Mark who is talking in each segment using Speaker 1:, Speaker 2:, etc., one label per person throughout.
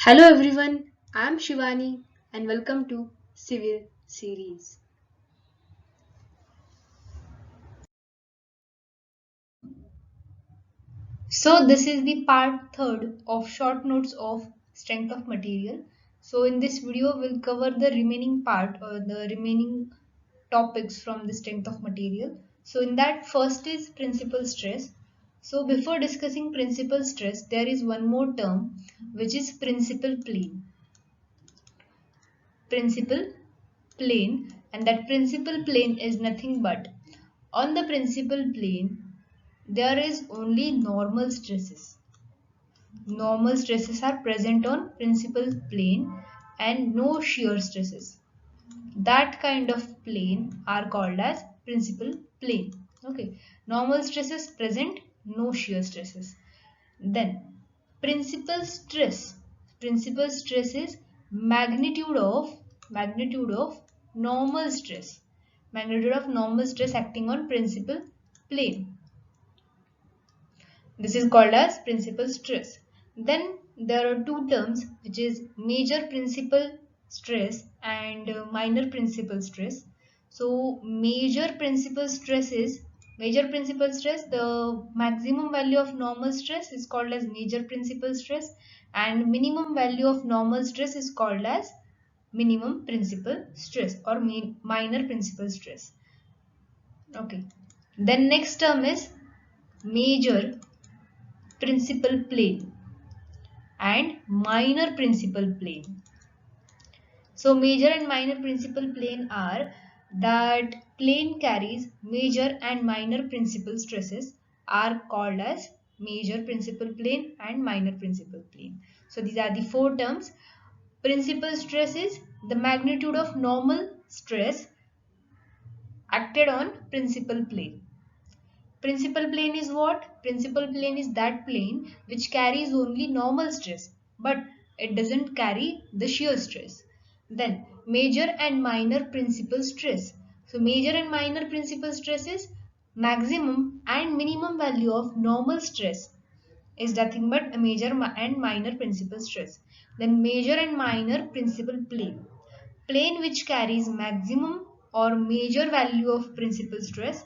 Speaker 1: Hello everyone, I am Shivani and welcome to Civil Series. So this is the part third of short notes of strength of material. So in this video we'll cover the remaining part or the remaining topics from the strength of material. So in that first is principal stress. So before discussing principal stress there is one more term which is principal plane. Principal plane, and that principal plane is nothing but on the principal plane there is only normal stresses. Normal stresses are present on principal plane and no shear stresses. That kind of plane are called as principal plane. Okay, normal stresses present, no shear stresses. Then principal stress is magnitude of normal stress, magnitude of normal stress acting on principal plane. This is called as principal stress. Then there are two terms which is major principal stress and minor principal stress. So major principal stress, the maximum value of normal stress is called as major principal stress, and minimum value of normal stress is called as minimum principal stress or minor principal stress. Okay. Then next term is major principal plane and minor principal plane. So major and minor principal plane are that plane carries major and minor principal stresses are called as major principal plane and minor principal plane. So these are the four terms. Principal stress is the magnitude of normal stress acted on principal plane. Principal plane is what? Principal plane is that plane which carries only normal stress, but it doesn't carry the shear stress. Then major and minor principal stress. So major and minor principal stress is maximum and minimum value of normal stress is nothing but a major and minor principal stress. Then major and minor principal plane. Plane which carries maximum or major value of principal stress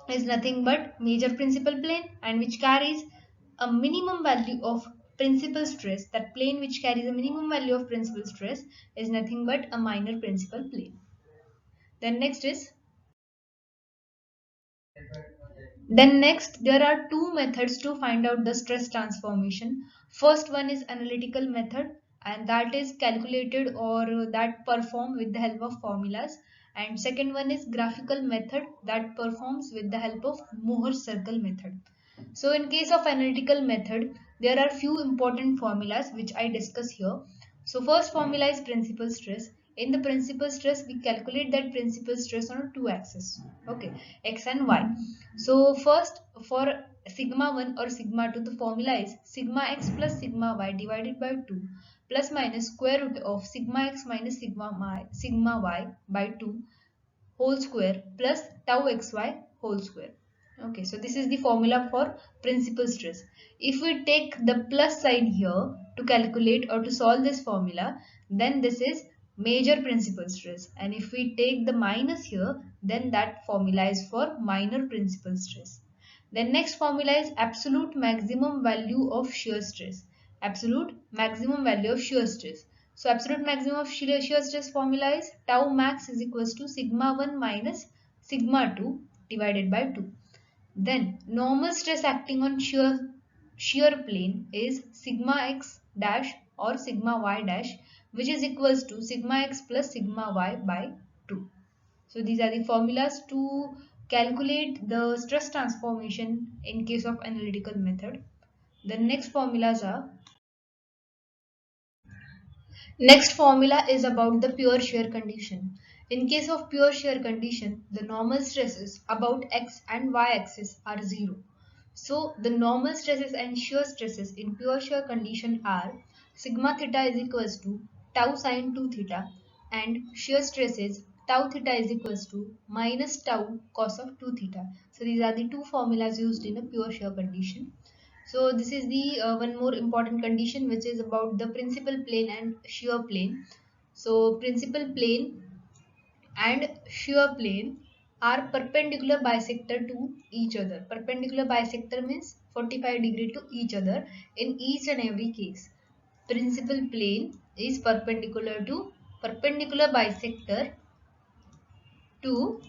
Speaker 1: is nothing but major principal plane, and which carries a minimum value of principal stress. That plane which carries a minimum value of principal stress is nothing but a minor principal plane. Then next there are two methods to find out the stress transformation. First one is analytical method, and that is calculated or that perform with the help of formulas, and second one is graphical method that performs with the help of Mohr's circle method. So in case of analytical method, there are few important formulas which I discuss here. So first formula is principal stress. In the principal stress, we calculate that principal stress on two axes. Okay, x and y. So first for sigma 1 or sigma 2, the formula is sigma x plus sigma y divided by 2 plus minus square root of sigma x minus sigma y by 2 whole square plus tau xy whole square. Okay, so this is the formula for principal stress. If we take the plus sign here to calculate or to solve this formula, then this is major principal stress. And if we take the minus here, then that formula is for minor principal stress. Then next formula is absolute maximum value of shear stress. Absolute maximum value of shear stress. So absolute maximum of shear stress formula is tau max is equals to sigma 1 minus sigma 2 divided by 2. Then normal stress acting on shear plane is sigma x dash or sigma y dash, which is equals to sigma x plus sigma y by 2. So these are the formulas to calculate the stress transformation in case of analytical method. The next formula is about the pure shear condition. In case of pure shear condition, the normal stresses about x and y axis are 0. So the normal stresses and shear stresses in pure shear condition are sigma theta is equals to tau sine 2 theta, and shear stresses tau theta is equals to minus tau cos of 2 theta. So these are the two formulas used in a pure shear condition. So this is the one more important condition, which is about the principal plane and shear plane. So principal plane and shear plane are perpendicular bisector to each other. Perpendicular bisector means 45 degree to each other in each and every case. Principal plane is perpendicular bisector to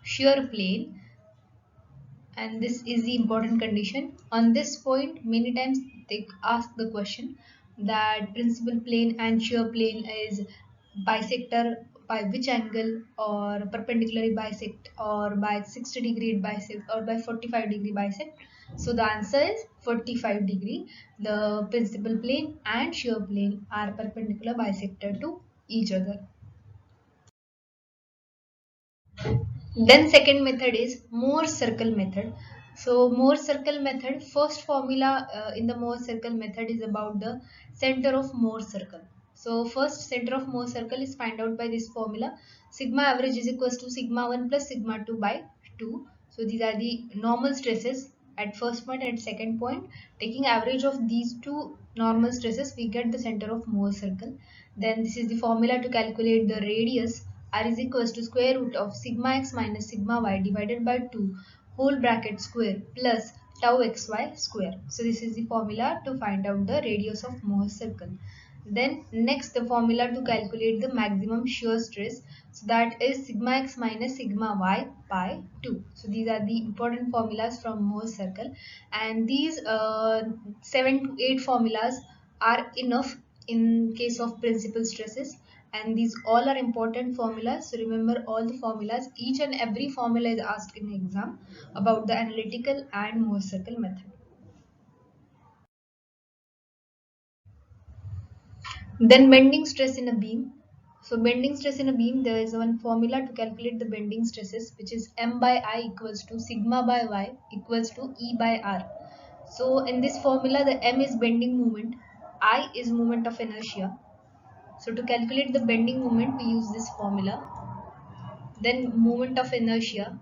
Speaker 1: shear plane, and this is the important condition. On this point, many times they ask the question that principal plane and shear plane is bisector by which angle, or perpendicularly bisect, or by 60 degree bisect, or by 45 degree bisect. So the answer is 45 degree. The principal plane and shear plane are perpendicular bisector to each other. Then second method is Mohr circle method. So Mohr circle method, first formula in the Mohr circle method is about the center of Mohr circle. So first center of Mohr circle is find out by this formula. Sigma average is equals to sigma 1 plus sigma 2 by 2. So these are the normal stresses at first point and at second point. Taking average of these two normal stresses, we get the center of Mohr circle. Then this is the formula to calculate the radius. R is equals to square root of sigma x minus sigma y divided by 2 whole bracket square plus tau xy square. So this is the formula to find out the radius of Mohr circle. Then next, the formula to calculate the maximum shear stress. So that is sigma x minus sigma y by 2. So these are the important formulas from Mohr circle, and these 7 to 8 formulas are enough in case of principal stresses, and these all are important formulas. So remember all the formulas. Each and every formula is asked in exam about the analytical and Mohr circle method. Then bending stress in a beam. So bending stress in a beam, there is one formula to calculate the bending stresses, which is m by I equals to sigma by y equals to E by R. So in this formula, the m is bending moment, I is moment of inertia. So to calculate the bending moment, we use this formula. Then moment of inertia,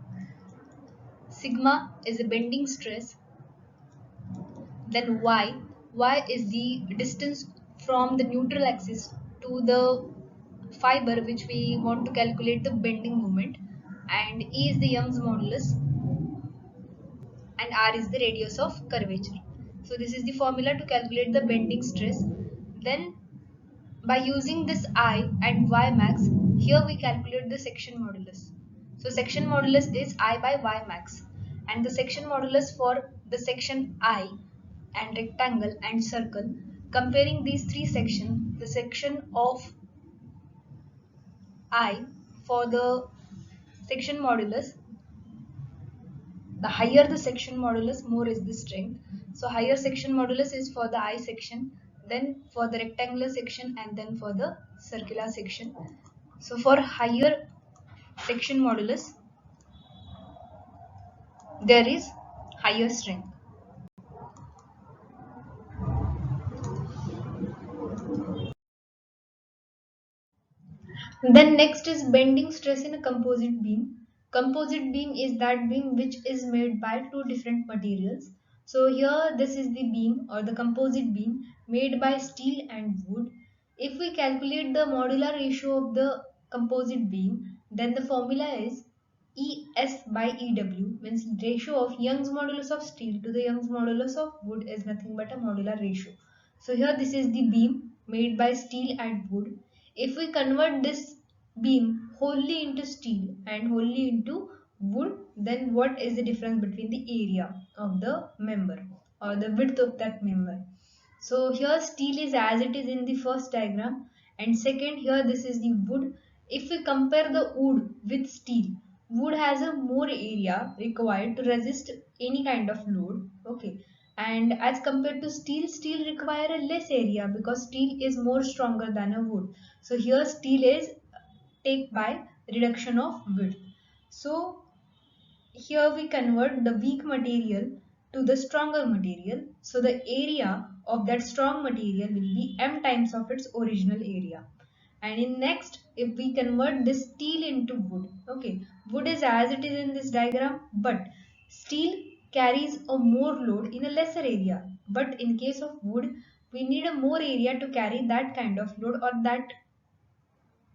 Speaker 1: sigma is a bending stress. Then y is the distance from the neutral axis to the fiber which we want to calculate the bending moment, and E is the Young's modulus, and R is the radius of curvature. So this is the formula to calculate the bending stress. Then by using this I and Y max, here we calculate the section modulus. So section modulus is I by Y max, and the section modulus for the section I and rectangle and circle, comparing these three sections, the section of I for the section modulus, the higher the section modulus, more is the strength. So higher section modulus is for the I section, then for the rectangular section, and then for the circular section. So for higher section modulus, there is higher strength. Then next is bending stress in a composite beam. Composite beam is that beam which is made by two different materials. So here this is the beam or the composite beam made by steel and wood. If we calculate the modular ratio of the composite beam, then the formula is ES by EW, means ratio of Young's modulus of steel to the Young's modulus of wood is nothing but a modular ratio. So here this is the beam made by steel and wood. If we convert this beam wholly into steel and wholly into wood, then what is the difference between the area of the member or the width of that member? So here steel is as it is in the first diagram, and second here this is the wood. If we compare the wood with steel, wood has a more area required to resist any kind of load. Okay, and as compared to steel, steel require a less area because steel is more stronger than a wood. So here steel is take by reduction of width. So here we convert the weak material to the stronger material. So the area of that strong material will be m times of its original area. And in next, if we convert this steel into wood, okay, wood is as it is in this diagram, but steel carries a more load in a lesser area. But in case of wood, we need a more area to carry that kind of load or that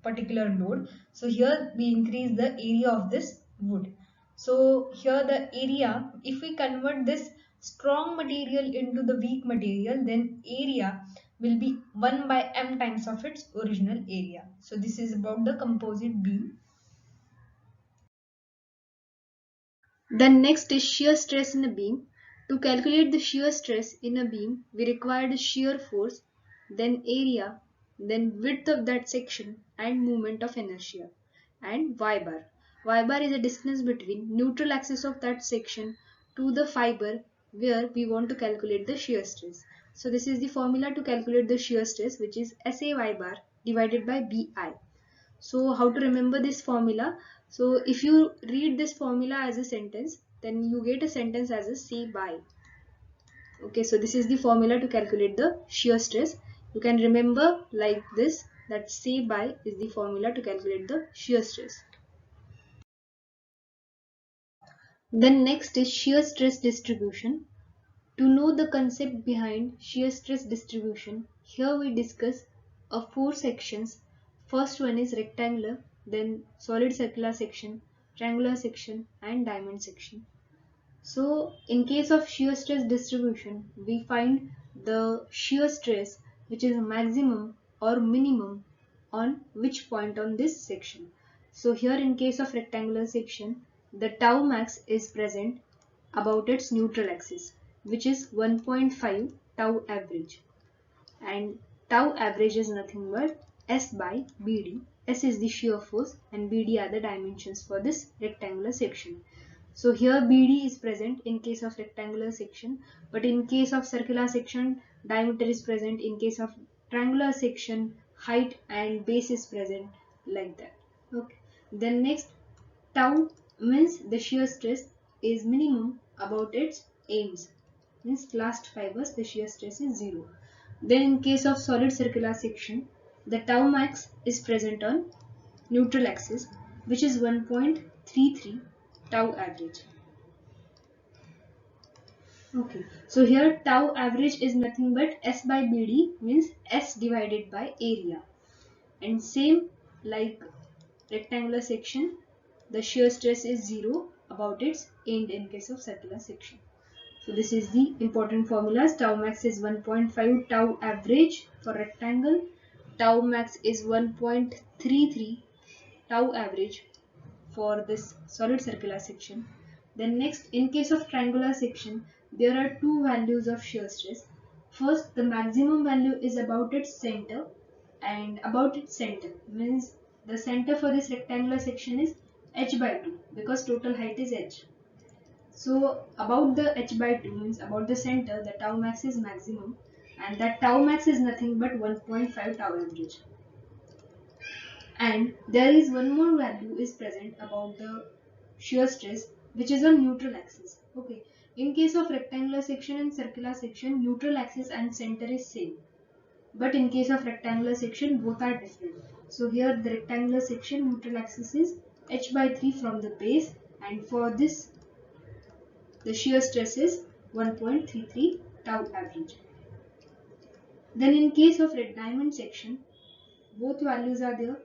Speaker 1: particular load. So here we increase the area of this wood. So here the area, if we convert this strong material into the weak material, then area will be 1 by m times of its original area. So this is about the composite beam. Then next is shear stress in a beam. To calculate the shear stress in a beam, we require the shear force, then area, then width of that section and moment of inertia, and Y bar. Y bar is the distance between neutral axis of that section to the fiber where we want to calculate the shear stress. So this is the formula to calculate the shear stress, which is SAY bar divided by BI. So how to remember this formula? So if you read this formula as a sentence, then you get a sentence as a say by. Okay, so this is the formula to calculate the shear stress. You can remember like this, that say by is the formula to calculate the shear stress. Then next is shear stress distribution. To know the concept behind shear stress distribution, here we discuss four sections. First one is rectangular, then solid circular section, triangular section and diamond section. So in case of shear stress distribution, we find the shear stress which is maximum or minimum on which point on this section. So here in case of rectangular section, the tau max is present about its neutral axis, which is 1.5 tau average, and tau average is nothing but S by BD. S is the shear force and BD are the dimensions for this rectangular section. So here BD is present in case of rectangular section, but in case of circular section, diameter is present. In case of triangular section, height and base is present, like that. Okay. Then next, tau means the shear stress is minimum about its aims. Means last fibers, the shear stress is 0. Then in case of solid circular section, the tau max is present on neutral axis, which is 1.33 tau average. Okay, so here tau average is nothing but S by BD, means S divided by area. And same like rectangular section, the shear stress is 0 about its end in case of circular section. So this is the important formulas. Tau max is 1.5 tau average for rectangle. Tau max is 1.33 tau average for this solid circular section. Then next, in case of triangular section, there are two values of shear stress. First, the maximum value is about its center, and about its center means the center for this rectangular section is h by 2 because total height is h. So about the h by 2 means about the center, the tau max is maximum, and that tau max is nothing but 1.5 tau average. And there is one more value is present about the shear stress, which is on neutral axis. Okay, in case of rectangular section and circular section, neutral axis and center is same, but in case of rectangular section, both are different. So here the rectangular section neutral axis is h by 3 from the base, and for this the shear stress is 1.33 tau average. Then in case of red diamond section, both values are there,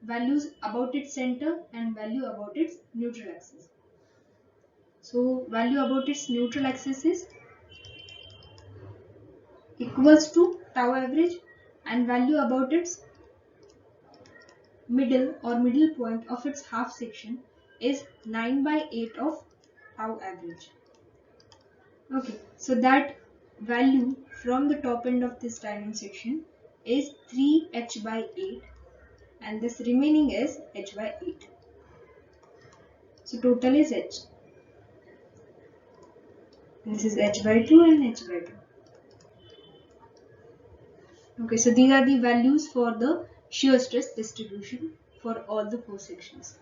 Speaker 1: values about its center and value about its neutral axis. So value about its neutral axis is equals to tau average, and value about its middle point of its half section is 9 by 8 of tau average. Okay, so that value from the top end of this diamond section is 3h by 8, and this remaining is h by 8. So total is h. This is h by 2 and h by 2. Okay, so these are the values for the shear stress distribution for all the four sections.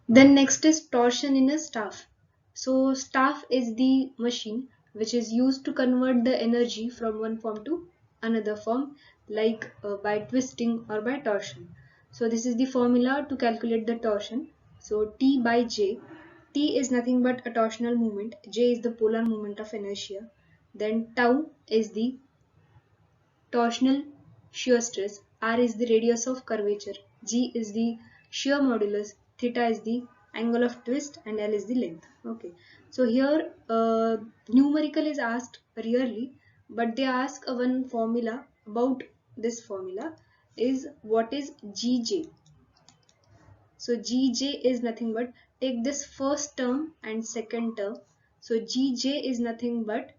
Speaker 1: Then next is torsion in a staff. So staff is the machine which is used to convert the energy from one form to another form, like by twisting or by torsion. So this is the formula to calculate the torsion.
Speaker 2: So T by J. T is nothing but a torsional moment. J is the polar moment of inertia. Then tau is the torsional shear stress. R is the radius of curvature. G is the shear modulus. Theta is the angle of twist, and L is the length. Okay. So here numerical is asked rarely, but they ask one formula about this formula is what is GJ. So Gj is nothing but, take this first term and second term. So Gj is nothing but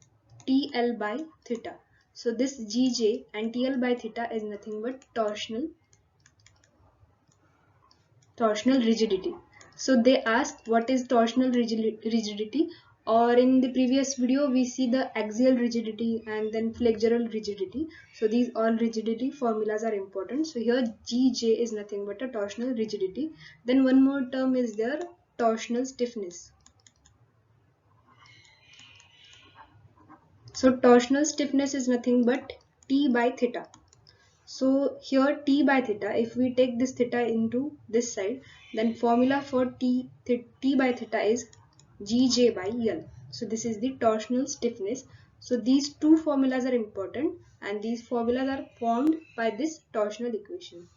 Speaker 2: TL by theta. So this Gj and TL by theta is nothing but torsional rigidity. So they ask what is torsional rigidity, or in the previous video we see the axial rigidity and then flexural rigidity. So these all rigidity formulas are important. So here Gj is nothing but a torsional rigidity. Then one more term is there, torsional stiffness. So torsional stiffness is nothing but T by theta. So here T by theta, if we take this theta into this side, then formula for T by theta is Gj by L. So this is the torsional stiffness. So these two formulas are important, and these formulas are formed by this torsional equation.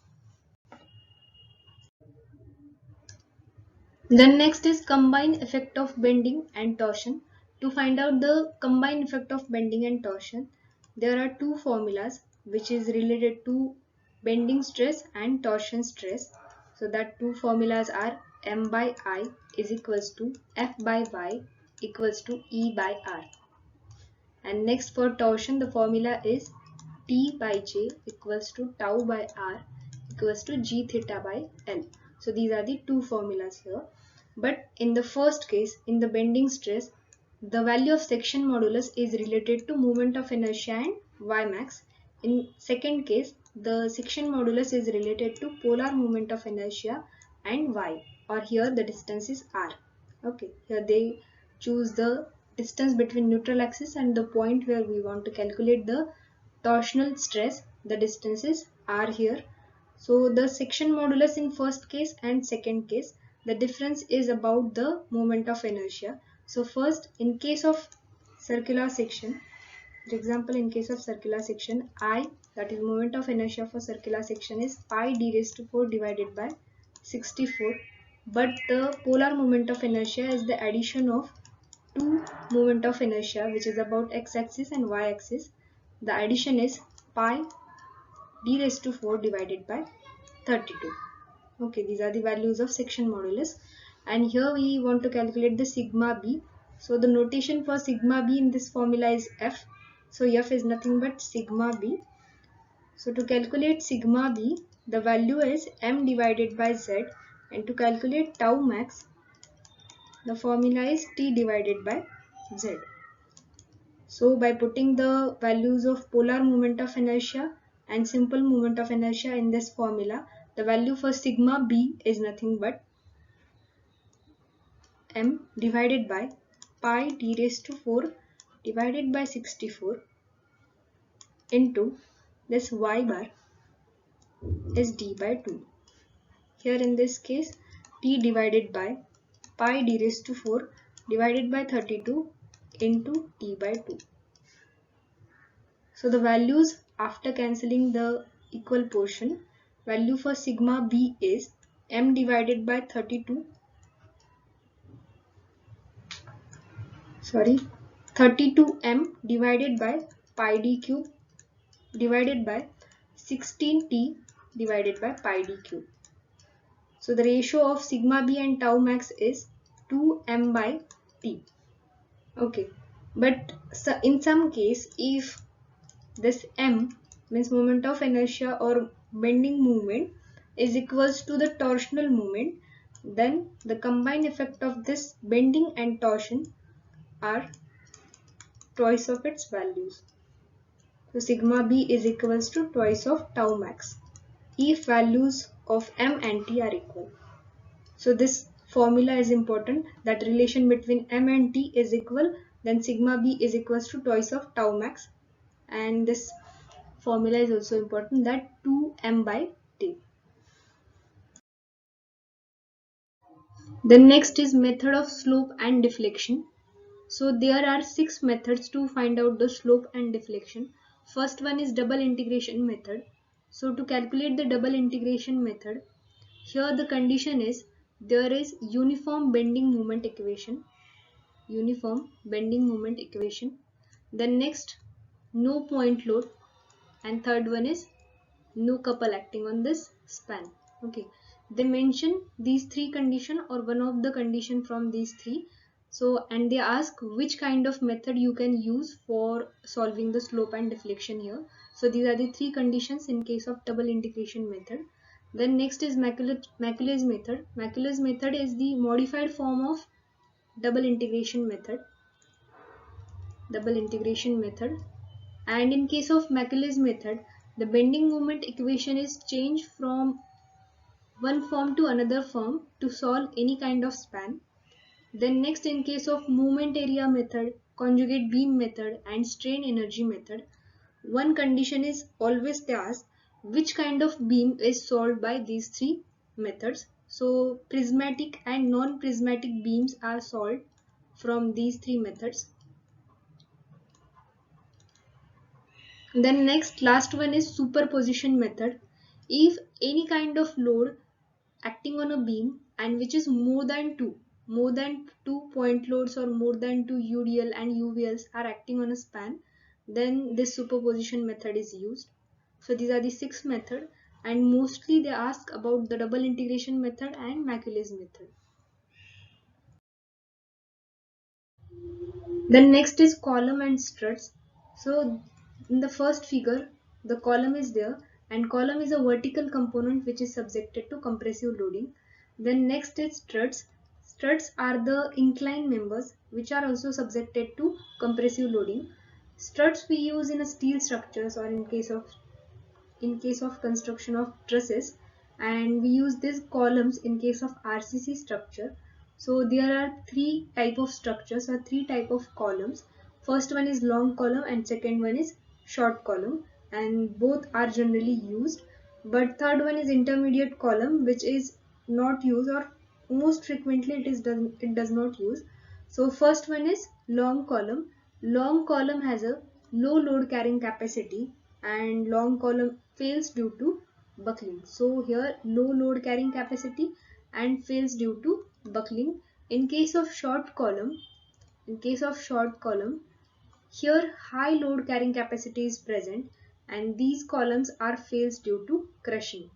Speaker 2: Then next is combined effect of bending and torsion. To find out the combined effect of bending and torsion, there are two formulas which is related to bending stress and torsion stress. So that two formulas are M by I is equals to F by Y equals to E by R. And next for torsion, the formula is T by J equals to tau by R equals to G theta by L. So these are the two formulas here. But in the first case, in the bending stress, the value of section modulus is related to moment of inertia and Y max. In second case, the section modulus is related to polar moment of inertia and Y, or here the distance is R. Okay, here they choose the distance between neutral axis and the point where we want to calculate the torsional stress. The distances are here. So the section modulus in first case and second case, the difference is about the moment of inertia. So first, in case of circular section, for example, in case of circular section, I, that is moment of inertia for circular section, is pi d raised to 4 divided by 64. But the polar moment of inertia is the addition of two moment of inertia, which is about x-axis and y-axis. The addition is pi d raised to 4 divided by 32. Okay, these are the values of section modulus. And here we want to calculate the sigma b. So the notation for sigma b in this formula is F. So F is nothing but sigma b. So to calculate sigma b, the value is m divided by z. And to calculate tau max, the formula is T divided by Z. So by putting the values of polar moment of inertia and simple moment of inertia in this formula, the value for sigma b is nothing but m divided by pi d raised to 4 divided by 64 into this y bar is d by 2. Here in this case, t divided by pi d raised to 4 divided by 32 into t by 2. So the values after cancelling the equal portion, value for sigma b is m divided by 32 32m divided by pi d cube divided by 16t divided by pi d cube. So the ratio of sigma b and tau max is 2m by t. Okay, but in some case, if this m means moment of inertia or bending moment is equals to the torsional moment, then the combined effect of this bending and torsion are twice of its values. So sigma b is equals to twice of tau max if values of m and t are equal. So this formula is important, that relation between m and t is equal, then sigma b is equals to twice of tau max, and this formula is also important, that 2m by t. Then next is method of slope and deflection. So there are 6 methods to find out the slope and deflection. First one is double integration method. So to calculate the double integration method, here the condition is there is uniform bending moment equation. Uniform bending moment equation. Then next, no point load, and third one is no couple acting on this span. Okay, they mention these three condition or one of the condition from these three. So and they ask which kind of method you can use for solving the slope and deflection here. So these are the three conditions in case of double integration method. Then next is Macaulay method. Macaulay method is the modified form of double integration method. Double integration method. And in case of Macaulay's method, the bending moment equation is changed from one form to another form to solve any kind of span. Then next, in case of moment area method, conjugate beam method and strain energy method, one condition is always asked which kind of beam is solved by these three methods. So prismatic and non-prismatic beams are solved from these three methods. Then next, last one is superposition method. If any kind of load acting on a beam and which is more than two point loads or more than two UDL and UVLs are acting on a span, then this superposition method is used. So these are the 6 methods, and mostly they ask about the double integration method and Macaulay's method. Then next is column and struts. So in the first figure, the column is there, and column is a vertical component which is subjected to compressive loading. Then next is struts. Struts are the inclined members which are also subjected to compressive loading. Struts we use in a steel structures or in case of construction of trusses, and we use these columns in case of RCC structure. So there are three type of structures or three type of columns. First one is long column and second one is short column, and both are generally used. But third one is intermediate column, which is not used, or most frequently it does not use. So first one is long column. Long column has a low load carrying capacity, and long column fails due to buckling. So here low load carrying capacity and fails due to buckling. In case of short column, here high load carrying capacity is present, and these columns are fails due to crushing.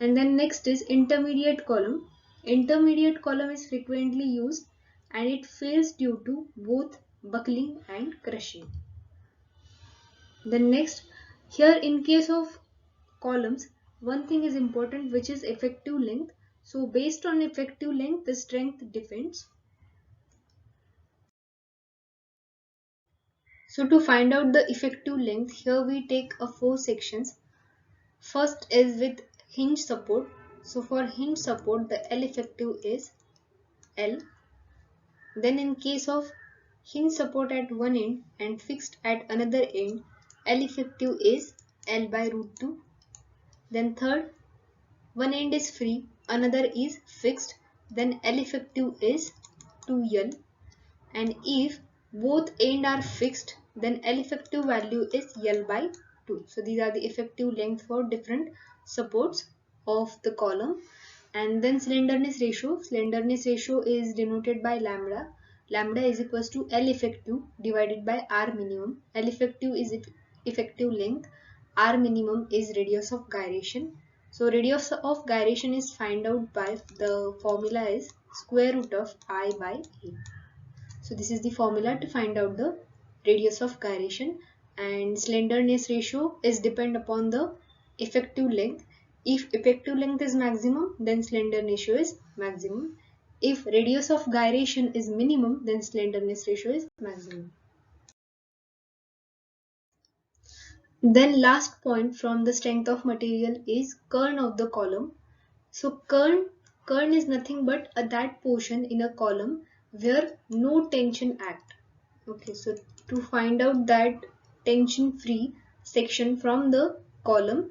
Speaker 2: And then next is intermediate column. Intermediate column is frequently used and it fails due to both buckling and crushing. Then next, here in case of columns, one thing is important, which is effective length. So based on effective length, the strength depends. So to find out the effective length, here we take a 4 sections. First is with hinge support. So for hinge support, the L effective is L. Then in case of hinge support at one end and fixed at another end, L effective is L by root 2. Then third, one end is free, another is fixed, then L effective is 2L. And if both end are fixed, then L effective value is L by 2. So these are the effective length for different supports of the column. And then slenderness ratio. Slenderness ratio is denoted by lambda. Lambda is equals to L effective divided by R minimum. L effective is effective length. R minimum is radius of gyration. So radius of gyration is find out by the formula is square root of I by A. So this is the formula to find out the radius of gyration, and slenderness ratio is depend upon the effective length. If effective length is maximum, then slenderness ratio is maximum. If radius of gyration is minimum, then slenderness ratio is maximum. Then last point from the strength of material is kern of the column. So kern is nothing but that portion in a column where no tension act. Okay, so to find out that tension free section from the column,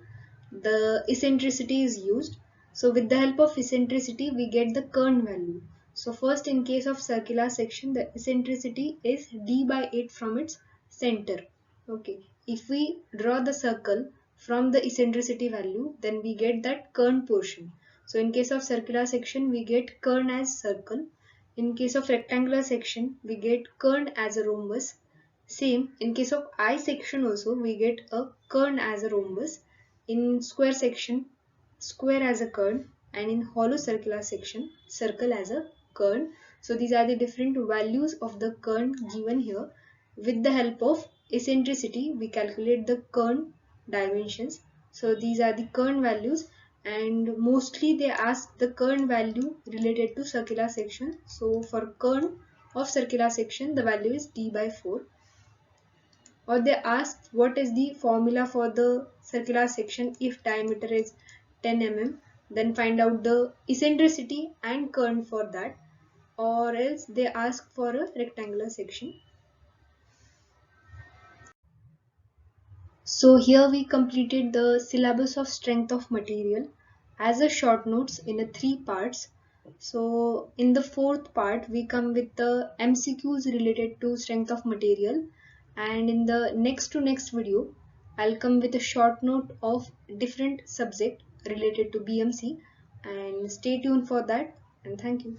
Speaker 2: the eccentricity is used. So with the help of eccentricity, we get the Kern value. So first, in case of circular section, the eccentricity is d by 8 from its center. Okay, if we draw the circle from the eccentricity value, then we get that Kern portion. So in case of circular section, we get Kern as circle. In case of rectangular section, we get Kern as a rhombus. Same, in case of I section also, we get a Kern as a rhombus. In square section, square as a kern, and in hollow circular section, circle as a kern. So these are the different values of the kern given here. With the help of eccentricity, we calculate the kern dimensions. So these are the kern values, and mostly they ask the kern value related to circular section. So for kern of circular section, the value is d by 4. Or they ask what is the formula for the circular section if diameter is 10 mm, then find out the eccentricity and kern for that. Or else they ask for a rectangular section. So here we completed the syllabus of strength of material as a short notes in a 3 parts. So in the 4th part we come with the MCQs related to strength of material, and in the next to next video I'll come with a short note of different subject related to BMC, and stay tuned for that, and thank you.